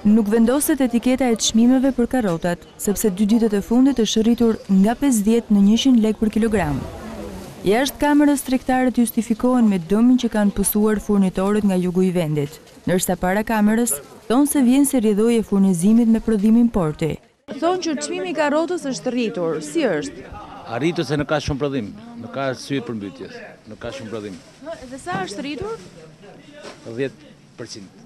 Nuk vendoset etiketa e çmimeve për karrotat, sepse 2 ditët e fundit është rritur nga 50 në 100 lekë për kilogram. Jashtë kamerës tregtarët justifikohen me dëmin që kanë pësuar furnitorët nga jugu i vendit, ndërsa para kamerës thonë se vjen si rrjedhoi e furnizimit me prodhim importi. Thonë që çmimi i karrotës është rritur, si është? Arritur se nuk ka shumë prodhim, nuk ka arsye për mbytjes, nuk ka shumë prodhim. Dhe sa është rritur? 10%.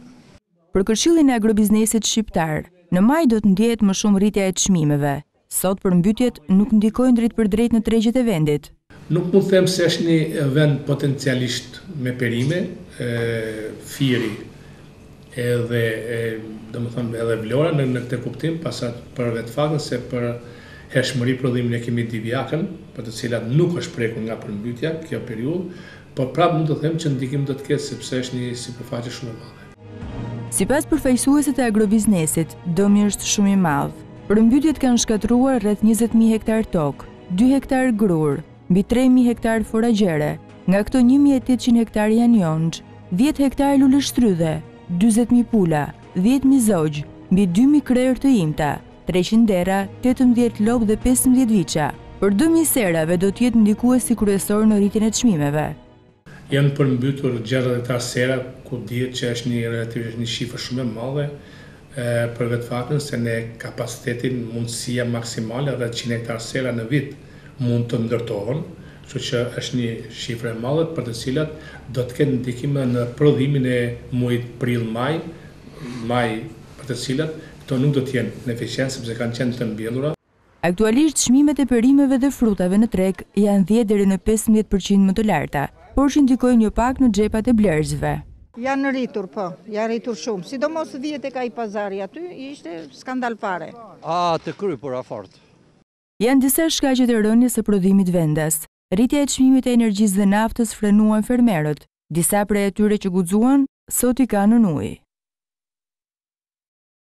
Për Këshillin e Agrobiznesit shqiptar, në maj do të ndjehet më shumë rritja e çmimeve. Sot përmbytjet nuk ndikojnë drejt për drejt në tregjet e vendit. Nuk mund të them se është një vend potencialisht me perime, Firi edhe domethënë edhe Vlora në këtë kuptim, pasat për vetë faktin se për hershmëri prodhimin e kemi Divjakën, për të cilat nuk është prekur nga përmbytja kjo periudhë, por prapë mund të them që ndikim do të ketë sepse është një sipërfaqe shumë e madhe. Sipas përfaqësuesit e agrobiznesit, dëmi është shumë i madh. Përmbytjet kanë shkatruar rreth 20.000 hektar tokë, 2 hektar grur, mbi 3.000 hektar foragjere. Nga këto 1.800 hektar janë jonxh, 10 hektar lule shtrydhe, 40.000 pula, 10.000 zogj, mbi 2.000 krerë të imta, 300 dera, 18 lopë dhe 15 viça. Për 2.000 serave do të jetë ndikuesi kryesor në rritjen e çmimeve. Janë përmbytur 60 hektar sera, ku dihet që është një shifër shumë e madhe, për vetë faktin se ne kapacitetin mundësia maksimale rreth 100 hektar sera në vit mund të ndërtohen, kështu që është një shifër e madhe për të cilat do të ketë ndikim në prodhimin e muajit prill-maj, për të cilat këto nuk do të jenë në eficiencë sepse kanë qenë të mbjellura. Aktualisht çmimet e perimeve dhe frutave në treg janë 10 deri në 15% më të larta, por që ndikojnë jo pak në xhepat e blerësve. Janë rritur, po, janë rritur shumë. Sidomos 10 e ka i pazari aty, ishte skandal fare. Të kry, por fort. Janë disa shkaqet e rënies së prodhimit vendas. Rritja e çmimit e energjisë dhe naftës frenuan fermerët. Disa prej atyre që guxuan, sot i kanë në ujë.